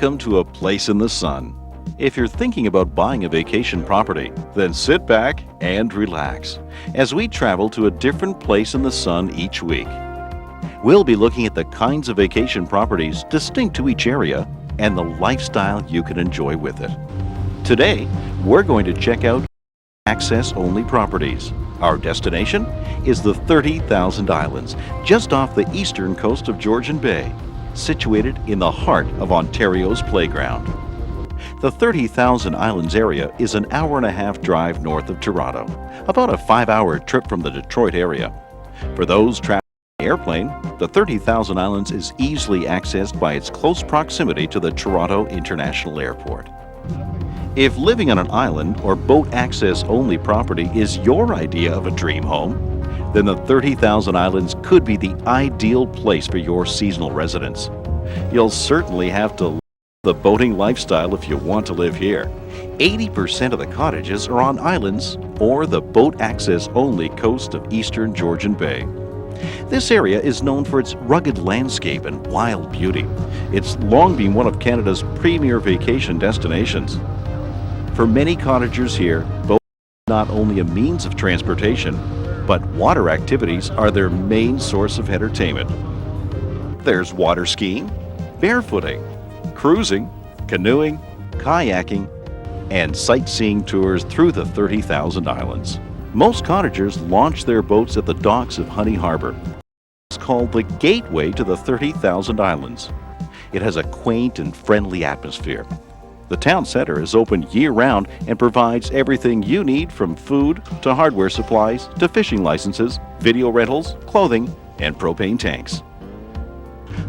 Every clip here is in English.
Welcome to a place in the sun. If you're thinking about buying a vacation property, then sit back and relax as we travel to a different place in the sun each week. We'll be looking at the kinds of vacation properties distinct to each area and the lifestyle you can enjoy with it. Today, we're going to check out access-only properties. Our destination is the 30,000 Islands, just off the eastern coast of Georgian Bay, situated in the heart of Ontario's playground. The 30,000 Islands area is an hour-and-a-half drive north of Toronto, about a 5-hour trip from the Detroit area. For those traveling by airplane, the 30,000 Islands is easily accessed by its close proximity to the Toronto International Airport. If living on an island or boat access-only property is your idea of a dream home, then the 30,000 Islands could be the ideal place for your seasonal residence. You'll certainly have to live the boating lifestyle if you want to live here. 80% of the cottages are on islands or the boat access-only coast of eastern Georgian Bay. This area is known for its rugged landscape and wild beauty. It's long been one of Canada's premier vacation destinations. For many cottagers here, boating is not only a means of transportation, but water activities are their main source of entertainment. There's water skiing, barefooting, cruising, canoeing, kayaking, and sightseeing tours through the 30,000 Islands. Most cottagers launch their boats at the docks of Honey Harbour. It's called the gateway to the 30,000 Islands. It has a quaint and friendly atmosphere. The town center is open year-round and provides everything you need, from food to hardware supplies to fishing licenses, video rentals, clothing, and propane tanks.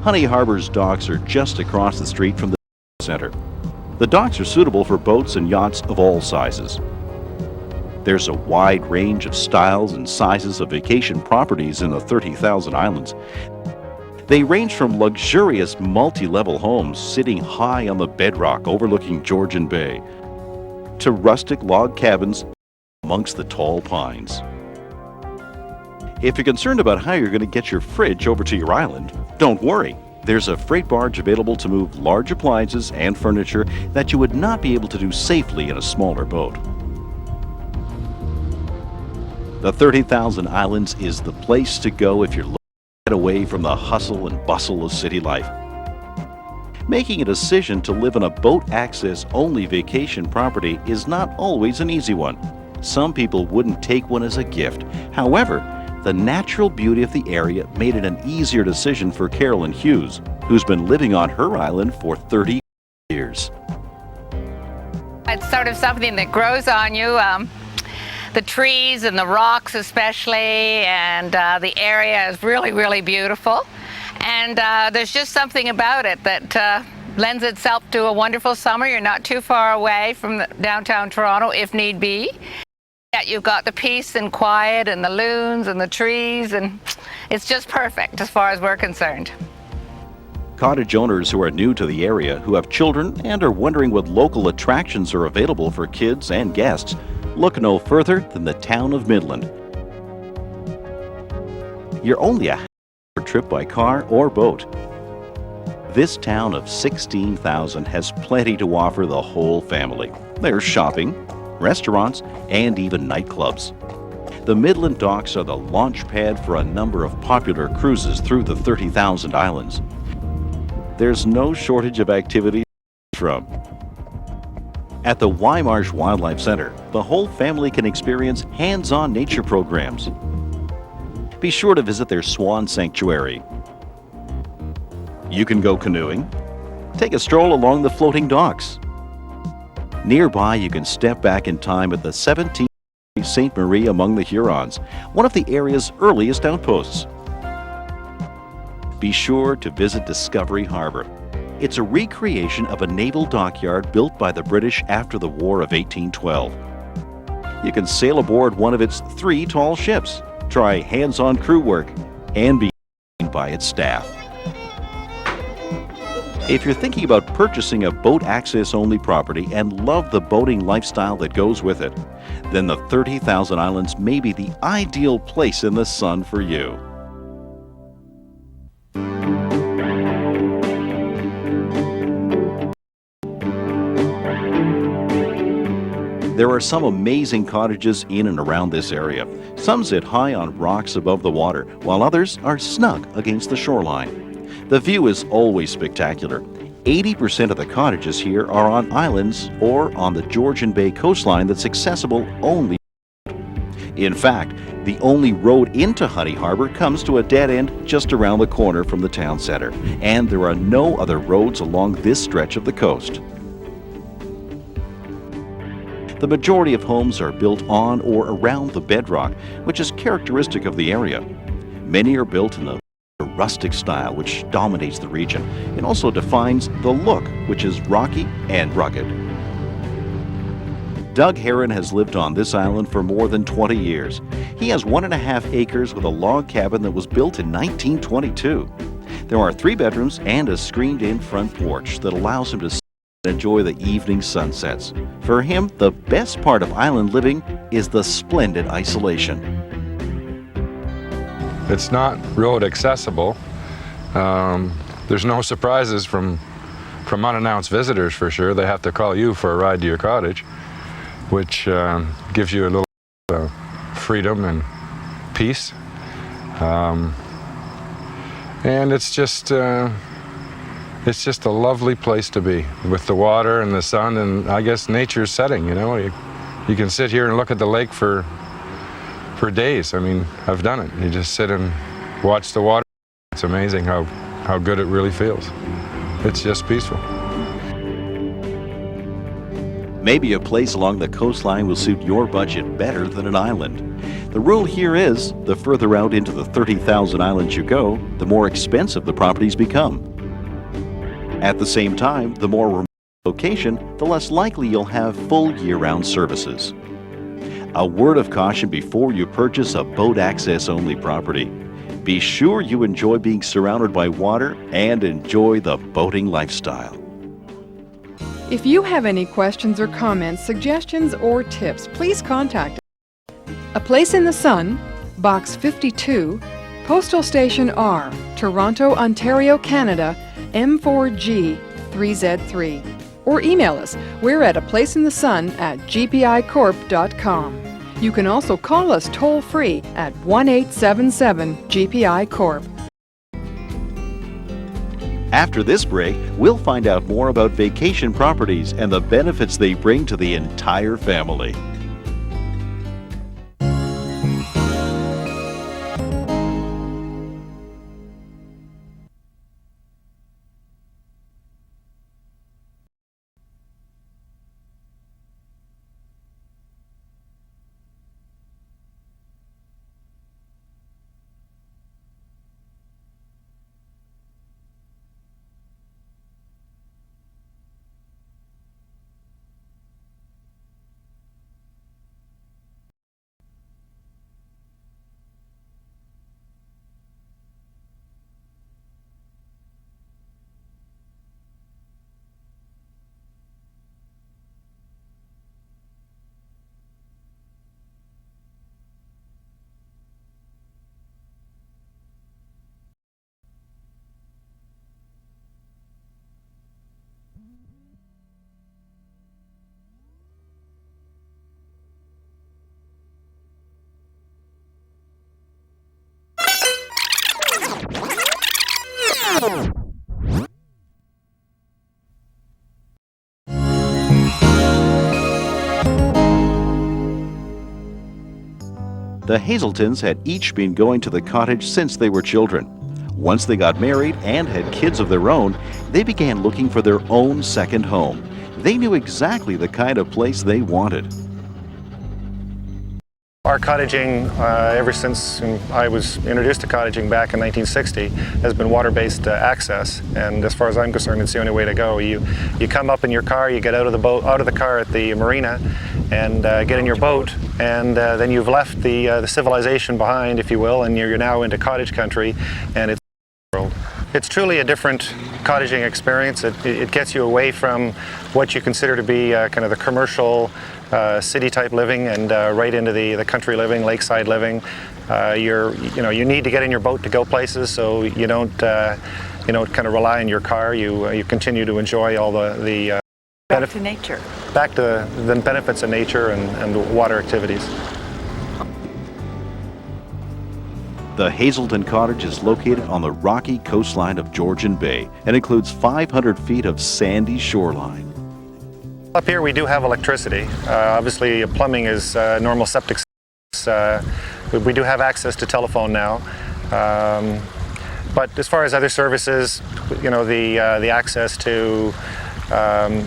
Honey Harbor's docks are just across the street from the center. The docks are suitable for boats and yachts of all sizes. There's a wide range of styles and sizes of vacation properties in the 30,000 Islands. They range from luxurious multi-level homes sitting high on the bedrock overlooking Georgian Bay to rustic log cabins amongst the tall pines. If you're concerned about how you're going to get your fridge over to your island, don't worry. There's a freight barge available to move large appliances and furniture that you would not be able to do safely in a smaller boat. The 30,000 Islands is the place to go if you're looking away from the hustle and bustle of city life. Making a decision to live in a boat access only vacation property is not always an easy one. Some people wouldn't take one as a gift. However, the natural beauty of the area made it an easier decision for Carolyn Hughes, who's been living on her island for 30 years. It's sort of something that grows on you. The trees and the rocks especially, and the area is really, really beautiful. And there's just something about it that lends itself to a wonderful summer. You're not too far away from downtown Toronto if need be. Yet you've got the peace and quiet and the loons and the trees, and it's just perfect as far as we're concerned. Cottage owners who are new to the area, who have children and are wondering what local attractions are available for kids and guests, look no further than the town of Midland. You're only a half-hour trip by car or boat. This town of 16,000 has plenty to offer the whole family. There's shopping, restaurants, and even nightclubs. The Midland docks are the launch pad for a number of popular cruises through the 30,000 Islands. There's no shortage of activities to choose from. At the Wymarsh Wildlife Center, the whole family can experience hands-on nature programs. Be sure to visit their swan sanctuary. You can go canoeing, take a stroll along the floating docks. Nearby, you can step back in time at the 17th Ste. Marie among the Hurons, one of the area's earliest outposts. Be sure to visit Discovery Harbour. It's a recreation of a naval dockyard built by the British after the War of 1812. You can sail aboard one of its 3 tall ships, try hands-on crew work, and be entertained by its staff. If you're thinking about purchasing a boat access-only property and love the boating lifestyle that goes with it, then the 30,000 Islands may be the ideal place in the sun for you. There are some amazing cottages in and around this area. Some sit high on rocks above the water, while others are snug against the shoreline. The view is always spectacular. 80% of the cottages here are on islands or on the Georgian Bay coastline that's accessible only. In fact, the only road into Honey Harbor comes to a dead end just around the corner from the town center, and there are no other roads along this stretch of the coast. The majority of homes are built on or around the bedrock, which is characteristic of the area. Many are built in the rustic style, which dominates the region. It also defines the look, which is rocky and rugged. Doug Heron has lived on this island for more than 20 years. He has 1.5 acres with a log cabin that was built in 1922. There are 3 bedrooms and a screened-in front porch that allows him to sit and enjoy the evening sunsets. For him, the best part of island living is the splendid isolation. It's not road accessible. There's no surprises from unannounced visitors for sure. They have to call you for a ride to your cottage, which gives you a little freedom and peace. And it's just a lovely place to be with the water and the sun and I guess nature's setting, you know. You can sit here and look at the lake for days. I mean, I've done it. You just sit and watch the water. It's amazing how good it really feels. It's just peaceful. Maybe a place along the coastline will suit your budget better than an island. The rule here is, the further out into the 30,000 islands you go, the more expensive the properties become. At the same time, the more remote the location, the less likely you'll have full year-round services. A word of caution before you purchase a boat access-only property. Be sure you enjoy being surrounded by water and enjoy the boating lifestyle. If you have any questions or comments, suggestions, or tips, please contact us. A Place in the Sun, Box 52, Postal Station R, Toronto, Ontario, Canada, M4G 3Z3. Or email us. We're at aplaceinthesun@gpicorp.com. You can also call us toll-free at 1-877-GPI-CORP. After this break, we'll find out more about vacation properties and the benefits they bring to the entire family. The Hazeltons had each been going to the cottage since they were children. Once they got married and had kids of their own, they began looking for their own second home. They knew exactly the kind of place they wanted. Our cottaging, ever since I was introduced to cottaging back in 1960, has been water-based access. And as far as I'm concerned, it's the only way to go. You come up in your car, you get out of the car at the marina, and get in your boat, and then you've left the civilization behind, if you will, and you're now into cottage country, and it's world. It's truly a different cottaging experience. It gets you away from what you consider to be kind of the commercial city-type living and right into the country living, lakeside living. You need to get in your boat to go places, so you don't kind of rely on your car. You continue to enjoy all the back to nature. back to the benefits of nature and water activities. The Hazelton Cottage is located on the rocky coastline of Georgian Bay and includes 500 feet of sandy shoreline. Up here we do have electricity. Obviously plumbing is normal septic systems. We do have access to telephone now. But as far as other services, you know, the access to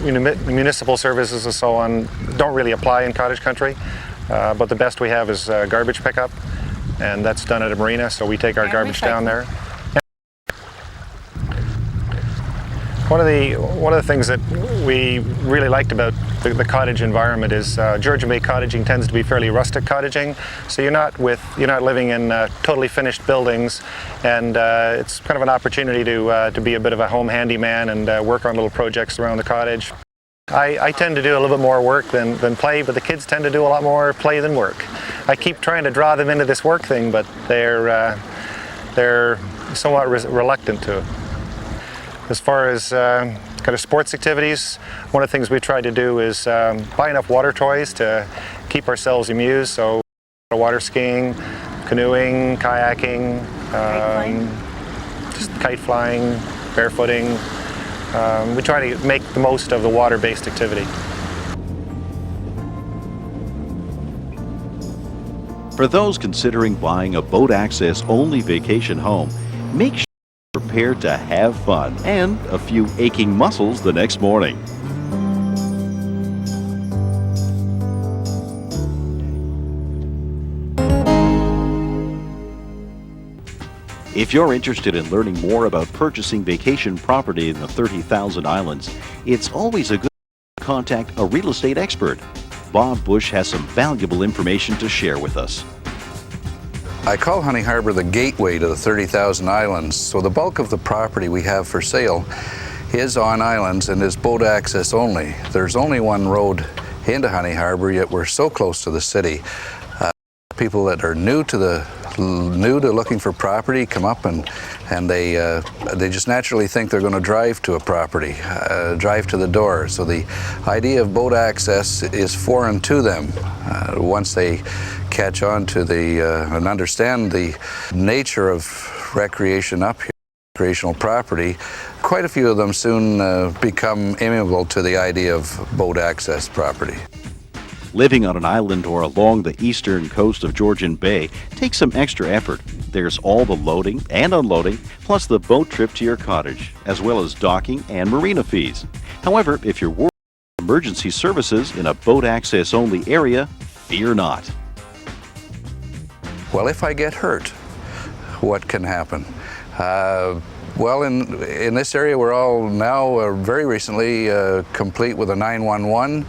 municipal services and so on don't really apply in cottage country. But the best we have is garbage pickup, and that's done at a marina, so we take our garbage down there. One of the things that we really liked about the cottage environment is Georgian Bay cottaging tends to be fairly rustic cottaging. So you're not living in totally finished buildings, and it's kind of an opportunity to be a bit of a home handyman and work on little projects around the cottage. I tend to do a little bit more work than play, but the kids tend to do a lot more play than work. I keep trying to draw them into this work thing, but they're somewhat reluctant to it. As far as kind of sports activities, one of the things we try to do is buy enough water toys to keep ourselves amused. So water skiing, canoeing, kayaking, just kite flying, barefooting. We try to make the most of the water-based activity. For those considering buying a boat access only vacation home, make sure you're prepared to have fun and a few aching muscles the next morning. If you're interested in learning more about purchasing vacation property in the 30,000 Islands, it's always a good idea to contact a real estate expert. Bob Bush has some valuable information to share with us. I call Honey Harbor the gateway to the 30,000 Islands, so the bulk of the property we have for sale is on islands and is boat access only. There's only one road into Honey Harbor, yet we're so close to the city. People that are new to looking for property come up and they just naturally think they're going to drive to a property, drive to the door. So the idea of boat access is foreign to them. Once they catch on to and understand the nature of recreation up here, recreational property, quite a few of them soon become amenable to the idea of boat access property. Living on an island or along the eastern coast of Georgian Bay takes some extra effort. There's all the loading and unloading, plus the boat trip to your cottage, as well as docking and marina fees. However, if you're worried about emergency services in a boat access only area, fear not. Well, if I get hurt, what can happen? Well, in this area, we're all now very recently complete with a 911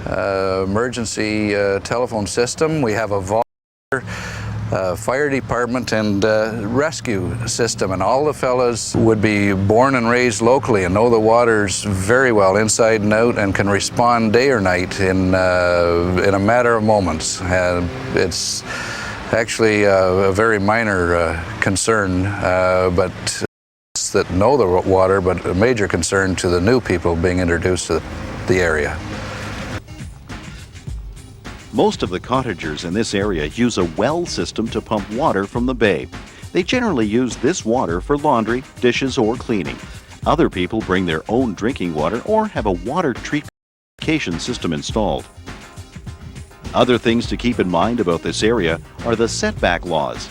emergency telephone system. We have a volunteer fire department and rescue system, and all the fellas would be born and raised locally and know the waters very well inside and out and can respond day or night in a matter of moments. It's actually a very minor concern, but that know the water, but a major concern to the new people being introduced to the area. Most of the cottagers in this area use a well system to pump water from the bay. They generally use this water for laundry, dishes, or cleaning. Other people bring their own drinking water or have a water treatment purification system installed. Other things to keep in mind about this area are the setback laws.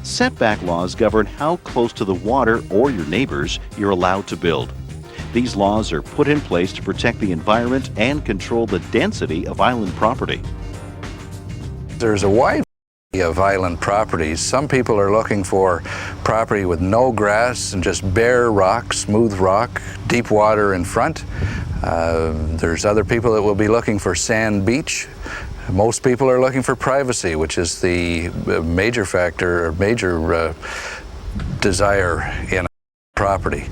Setback laws govern how close to the water or your neighbors you're allowed to build. These laws are put in place to protect the environment and control the density of island property. There's a wide variety of island properties. Some people are looking for property with no grass and just bare rock, smooth rock, deep water in front. There's other people that will be looking for sand beach. Most people are looking for privacy, which is the major factor or major desire in a property.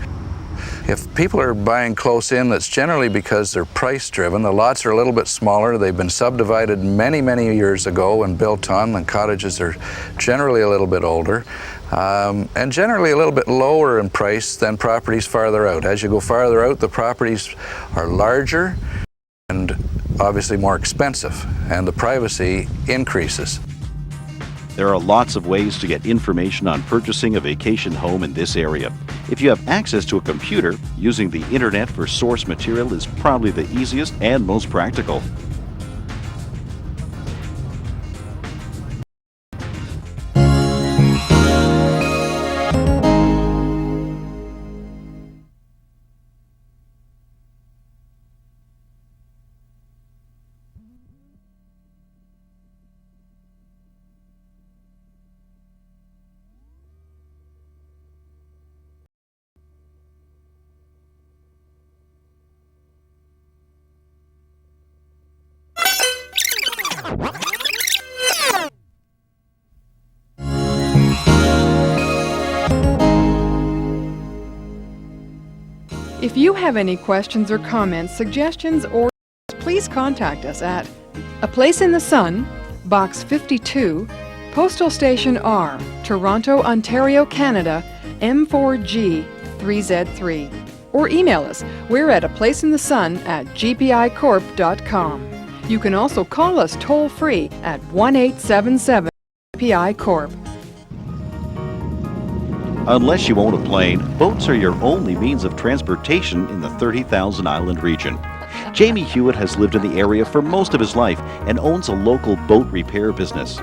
If people are buying close in, that's generally because they're price driven. The lots are a little bit smaller. They've been subdivided many, many years ago and built on. The cottages are generally a little bit older and generally a little bit lower in price than properties farther out. As you go farther out, the properties are larger. and obviously more expensive, and the privacy increases. There are lots of ways to get information on purchasing a vacation home in this area. If you have access to a computer, using the internet for source material is probably the easiest and most practical. If you have any questions or comments, suggestions, or please contact us at A Place in the Sun, Box 52, Postal Station R, Toronto, Ontario, Canada, M4G 3Z3. Or email us. We're at aplaceinthesun@gpicorp.com. You can also call us toll-free at 1-877-GPI-CORP. Unless you own a plane, boats are your only means of transportation in the 30,000 Island region. Jamie Hewitt has lived in the area for most of his life and owns a local boat repair business.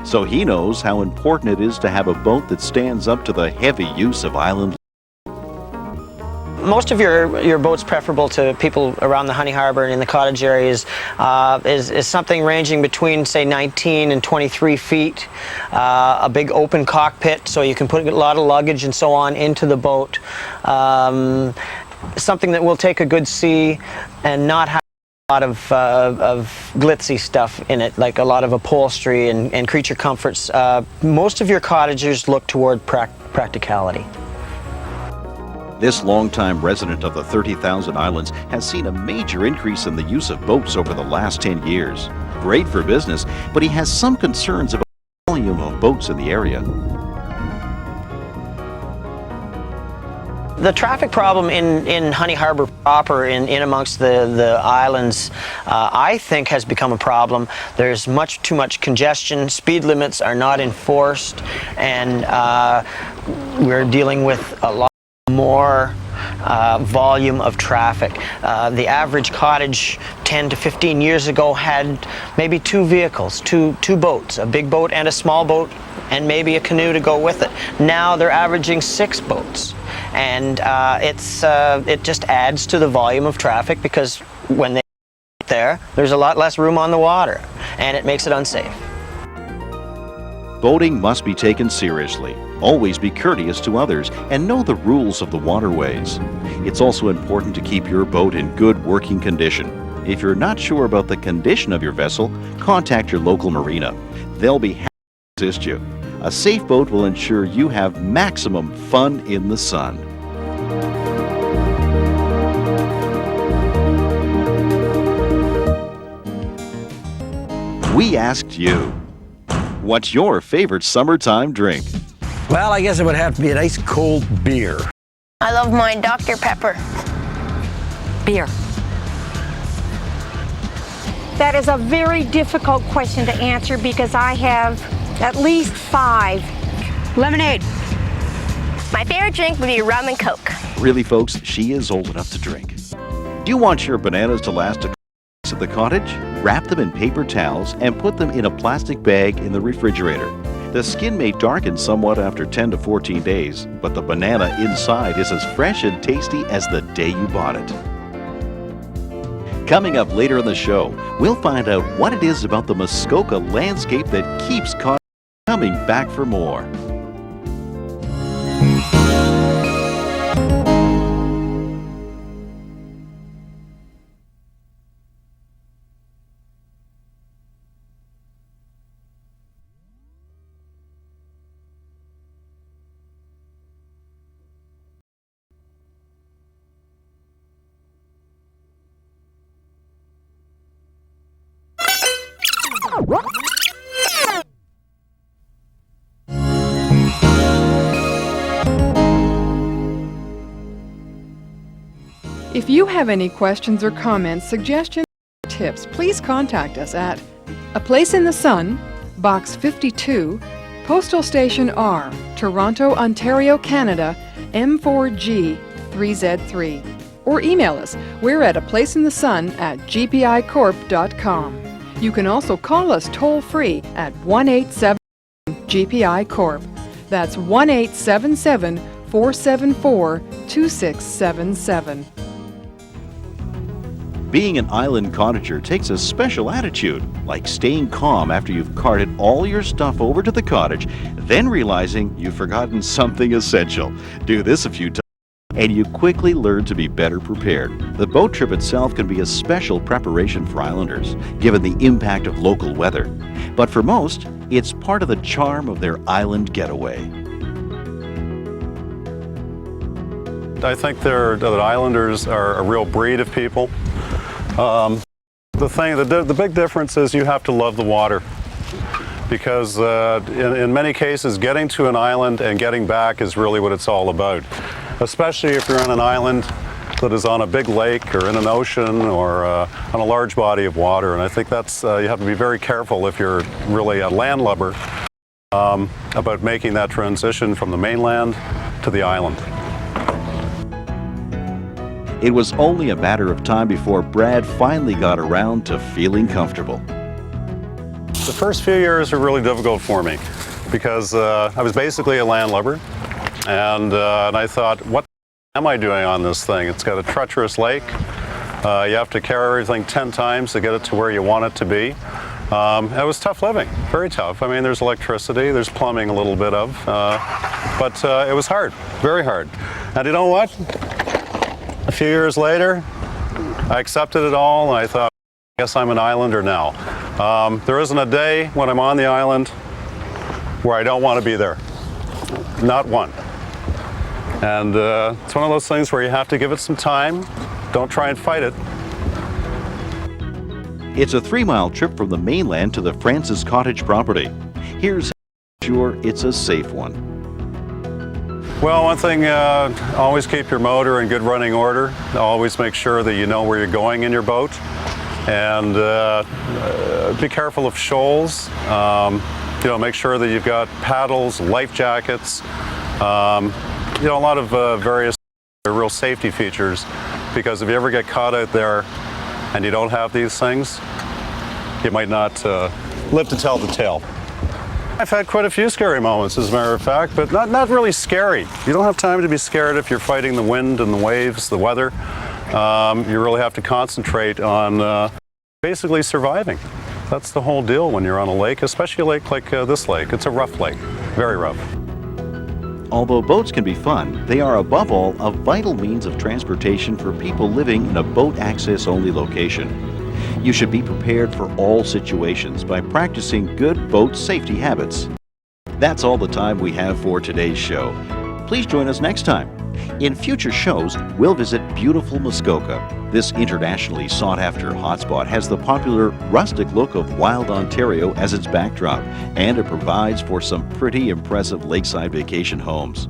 So he knows how important it is to have a boat that stands up to the heavy use of island. Most of your boats preferable to people around the Honey Harbor and in the cottage areas is something ranging between, say, 19 and 23 feet, a big open cockpit so you can put a lot of luggage and so on into the boat, something that will take a good sea and not have a lot of glitzy stuff in it, like a lot of upholstery and creature comforts. Most of your cottagers look toward practicality. This longtime resident of the 30,000 Islands has seen a major increase in the use of boats over the last 10 years. Great for business, but he has some concerns about the volume of boats in the area. The traffic problem in Honey Harbor proper, in amongst the islands, I think has become a problem. There's too much congestion, speed limits are not enforced, and we're dealing with a lot more volume of traffic. The average cottage 10 to 15 years ago had maybe two vehicles, two boats, a big boat and a small boat, and maybe a canoe to go with it. Now they're averaging 6 boats, and it just adds to the volume of traffic because when they get there's a lot less room on the water, and it makes it unsafe. Boating must be taken seriously. Always be courteous to others and know the rules of the waterways. It's also important to keep your boat in good working condition. If you're not sure about the condition of your vessel, contact your local marina. They'll be happy to assist you. A safe boat will ensure you have maximum fun in the sun. We asked you, what's your favorite summertime drink? Well, I guess it would have to be a nice cold beer. I love my Dr. Pepper. Beer. That is a very difficult question to answer because I have at least 5. Lemonade. My favorite drink would be rum and Coke. Really, folks, she is old enough to drink. Do you want your bananas to last a couple weeks at the cottage? Wrap them in paper towels and put them in a plastic bag in the refrigerator. The skin may darken somewhat after 10 to 14 days, but the banana inside is as fresh and tasty as the day you bought it. Coming up later in the show, we'll find out what it is about the Muskoka landscape that keeps coming back for more. If you have any questions or comments, suggestions, tips, please contact us at A Place in the Sun, Box 52, Postal Station R, Toronto, Ontario, Canada, M4G 3Z3. Or email us. We're at aplaceinthesun@gpicorp.com. You can also call us toll-free at 1-877-GPI-CORP. That's 1-877-474-2677. Being an island cottager takes a special attitude, like staying calm after you've carted all your stuff over to the cottage, then realizing you've forgotten something essential. Do this a few times, and you quickly learn to be better prepared. The boat trip itself can be a special preparation for islanders, given the impact of local weather. But for most, it's part of the charm of their island getaway. I think that islanders are a real breed of people. The big difference is you have to love the water, because in many cases getting to an island and getting back is really what it's all about, especially if you're on an island that is on a big lake or in an ocean or on a large body of water. And I think that's you have to be very careful if you're really a landlubber about making that transition from the mainland to the island. It was only a matter of time before Brad finally got around to feeling comfortable. The first few years were really difficult for me because I was basically a landlubber, and I thought, what am I doing on this thing? It's got a treacherous lake. You have to carry everything 10 times to get it to where you want it to be. It was tough living, very tough. I mean, there's electricity, there's plumbing a little bit of, but it was hard, very hard. And you know what? A few years later, I accepted it all, and I thought, I guess I'm an islander now. There isn't a day when I'm on the island where I don't want to be there. Not one. And it's one of those things where you have to give it some time. Don't try and fight it. It's a 3-mile trip from the mainland to the Francis Cottage property. Here's how sure it's a safe one. Well, one thing, always keep your motor in good running order. Always make sure that you know where you're going in your boat. And be careful of shoals. Make sure that you've got paddles, life jackets, a lot of various real safety features, because if you ever get caught out there and you don't have these things, you might not live to tell the tale. I've had quite a few scary moments, as a matter of fact, but not really scary. You don't have time to be scared if you're fighting the wind and the waves, the weather. You really have to concentrate on basically surviving. That's the whole deal when you're on a lake, especially a lake like this lake. It's a rough lake, very rough. Although boats can be fun, they are above all a vital means of transportation for people living in a boat access only location. You should be prepared for all situations by practicing good boat safety habits. That's all the time we have for today's show. Please join us next time. In future shows, we'll visit beautiful Muskoka. This internationally sought-after hotspot has the popular rustic look of wild Ontario as its backdrop, and it provides for some pretty impressive lakeside vacation homes.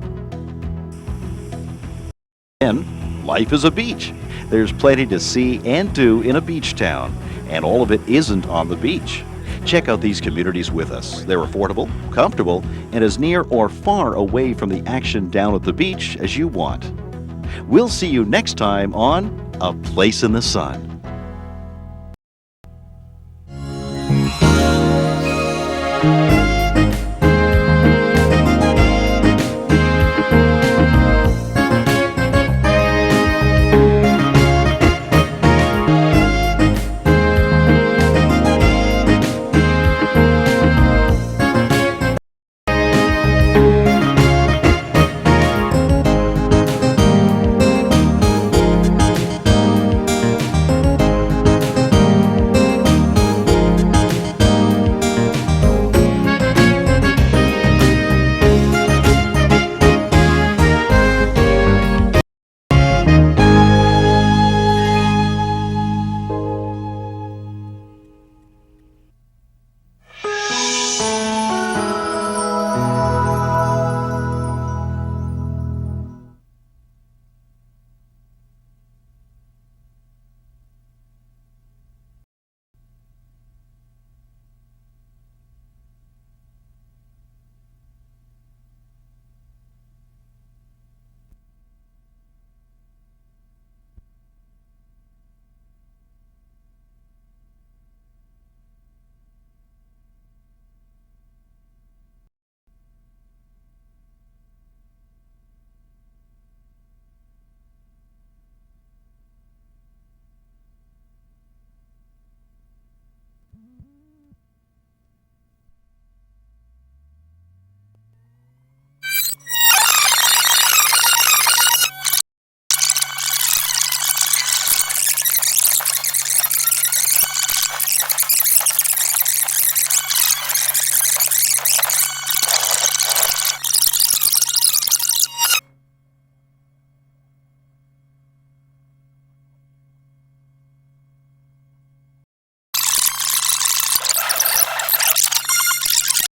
And life is a beach. There's plenty to see and do in a beach town, and all of it isn't on the beach. Check out these communities with us. They're affordable, comfortable, and as near or far away from the action down at the beach as you want. We'll see you next time on A Place in the Sun.